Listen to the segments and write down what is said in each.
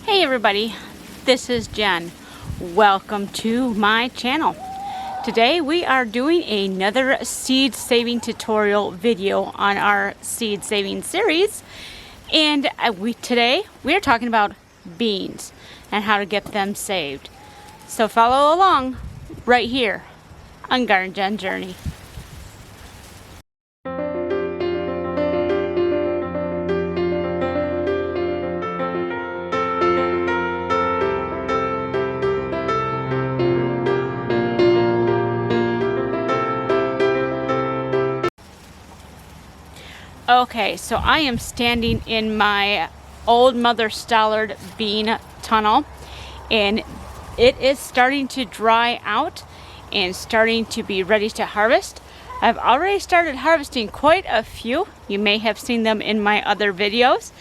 Hey everybody, this is Jen. Welcome to my channel. Today we are doing another seed saving tutorial video on our seed saving series. And today we are talking about beans and how to get them saved. So follow along right here on Garden Jen Journey. Okay, so I am standing in my old Mother Stallard bean tunnel, and it is starting to dry out and starting to be ready to harvest. I've already started harvesting quite a few. You may have seen them in my other videos.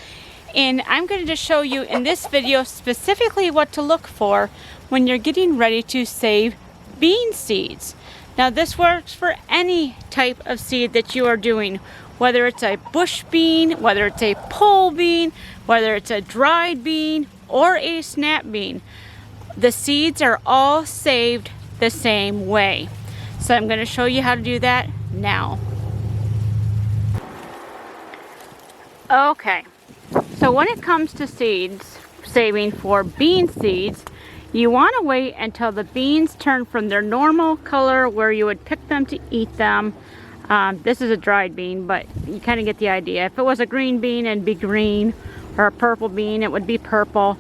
And I'm going to just show you in this video specifically what to look for when you're getting ready to save bean seeds. Now this works for any type of seed that you are doing, whether it's a bush bean, whether it's a pole bean, whether it's a dried bean or a snap bean. The seeds are all saved the same way. So I'm going to show you how to do that now. Okay, so when it comes to seeds, saving for bean seeds, you want to wait until the beans turn from their normal color where you would pick them to eat them. This is a dried bean, but you kind of get the idea. If it was a green bean, it'd be green, or a purple bean, it would be purple.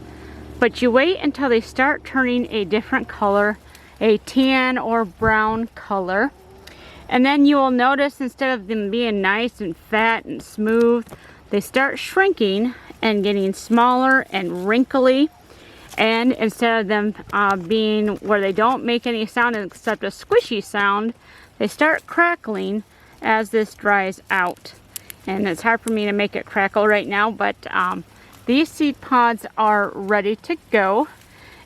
But you wait until they start turning a different color, a tan or brown color. And then you will notice instead of them being nice and fat and smooth, they start shrinking and getting smaller and wrinkly. And instead of them being where they don't make any sound except a squishy sound, they start crackling as this dries out. And it's hard for me to make it crackle right now, but these seed pods are ready to go.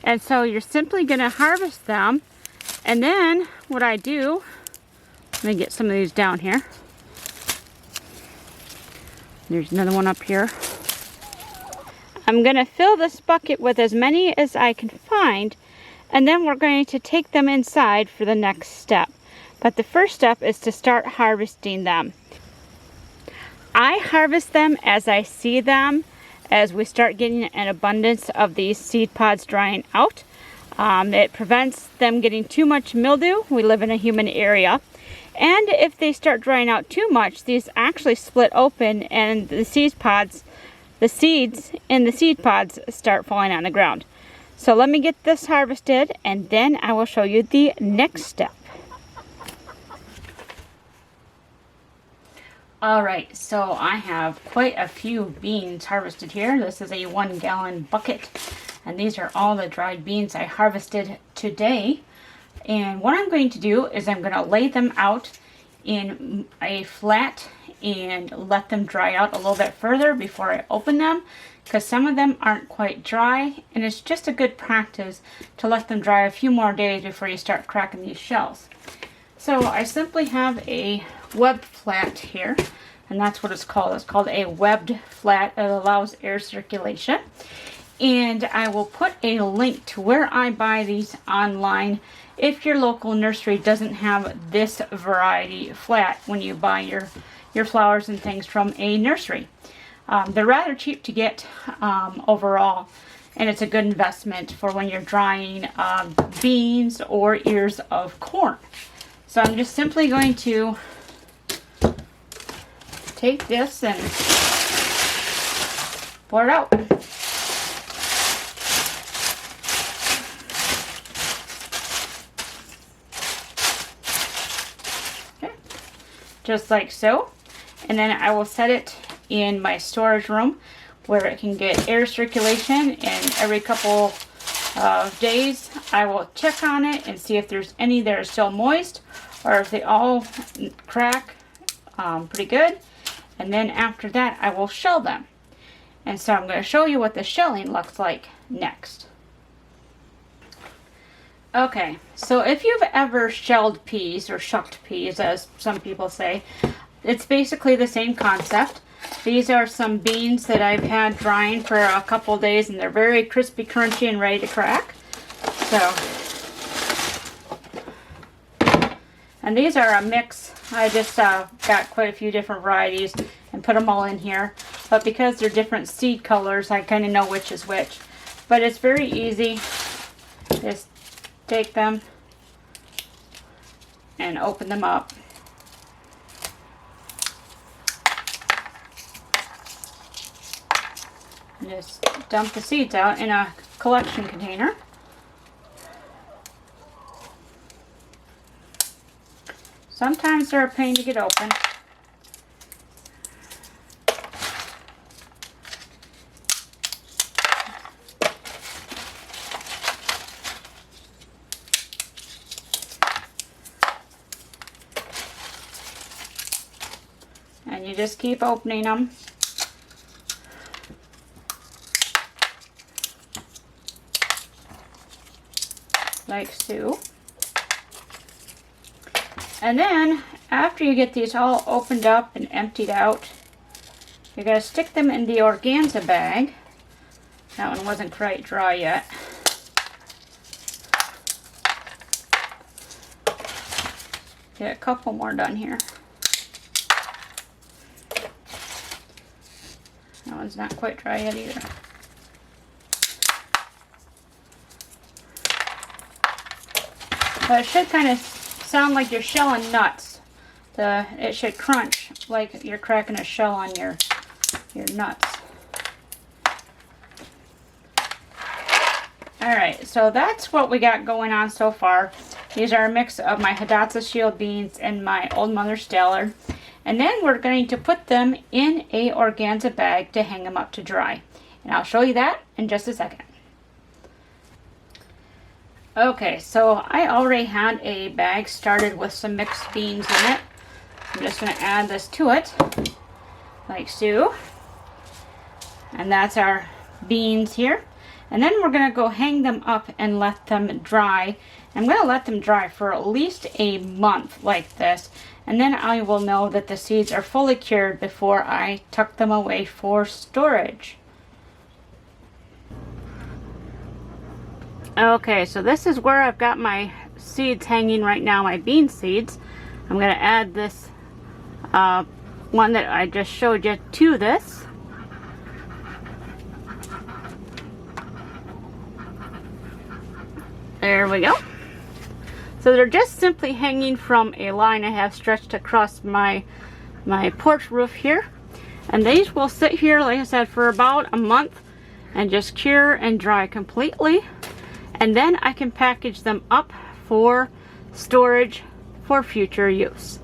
And so you're simply going to harvest them. And then what I do, let me get some of these down here. There's another one up here. I'm going to fill this bucket with as many as I can find, and then we're going to take them inside for the next step. But the first step is to start harvesting them. I harvest them as I see them, as we start getting an abundance of these seed pods drying out. It prevents them getting too much mildew. We live in a humid area. And if they start drying out too much, these actually split open and the seeds in the seed pods start falling on the ground. So let me get this harvested and then I will show you the next step. Alright, so I have quite a few beans harvested here. This is a 1 gallon bucket, and these are all the dried beans I harvested today. And what I'm going to do is I'm going to lay them out in a flat and let them dry out a little bit further before I open them, because some of them aren't quite dry, and it's just a good practice to let them dry a few more days before you start cracking these shells. So I simply have a webbed flat here, and that's what it's called. It's called a webbed flat. It allows air circulation. And I will put a link to where I buy these online if your local nursery doesn't have this variety flat when you buy your flowers and things from a nursery. They're rather cheap to get overall, and it's a good investment for when you're drying beans or ears of corn. So I'm just simply going to take this and pour it out. Okay, just like so. And then I will set it in my storage room where it can get air circulation, and every couple of days I will check on it and see if there's any that are still moist or if they all crack pretty good. And then after that I will shell them. And so I'm going to show you what the shelling looks like next. Okay, so if you've ever shelled peas, or shucked peas as some people say, it's basically the same concept. These are some beans that I've had drying for a couple days, and they're very crispy, crunchy, and ready to crack. So, and these are a mix. I just got quite a few different varieties and put them all in here. But because they're different seed colors, I kind of know which is which. But it's very easy. Just take them and open them up. And just dump the seeds out in a collection container. Sometimes they're a pain to get open. And you just keep opening them. Like so. And then after you get these all opened up and emptied out, you're going to stick them in the organza bag. That one wasn't quite dry yet. Get a couple more done here. That one's not quite dry yet either. But it should kind of sound like you're shelling nuts. It should crunch like you're cracking a shell on your nuts. Alright, so that's what we got going on so far. These are a mix of my Hidatsa Shield beans and my Old Mother Stellar. And then we're going to put them in a organza bag to hang them up to dry. And I'll show you that in just a second. Okay, so I already had a bag started with some mixed beans in it. I'm just going to add this to it, like so. And that's our beans here. And then we're going to go hang them up and let them dry. I'm going to let them dry for at least a month like this. And then I will know that the seeds are fully cured before I tuck them away for storage. Okay, so this is where I've got my seeds hanging right now, my bean seeds. I'm going to add this one that I just showed you to this. There we go. So they're just simply hanging from a line I have stretched across my porch roof here. And these will sit here, like I said, for about a month and just cure and dry completely. And then I can package them up for storage for future use.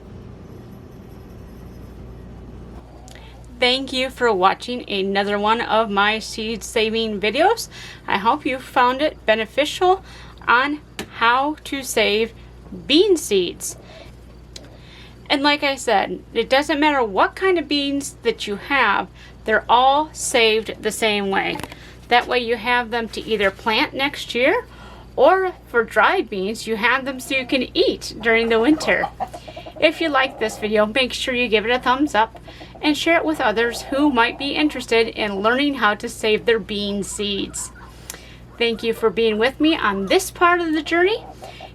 Thank you for watching another one of my seed saving videos. I hope you found it beneficial on how to save bean seeds. And like I said, it doesn't matter what kind of beans that you have, they're all saved the same way. That way you have them to either plant next year, or for dried beans, you have them so you can eat during the winter. If you like this video, make sure you give it a thumbs up and share it with others who might be interested in learning how to save their bean seeds. Thank you for being with me on this part of the journey.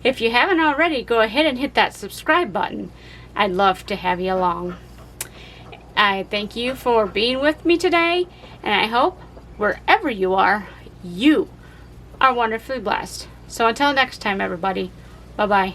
If you haven't already, go ahead and hit that subscribe button. I'd love to have you along. I thank you for being with me today, and I hope wherever you are wonderfully blessed. So until next time, everybody, bye-bye.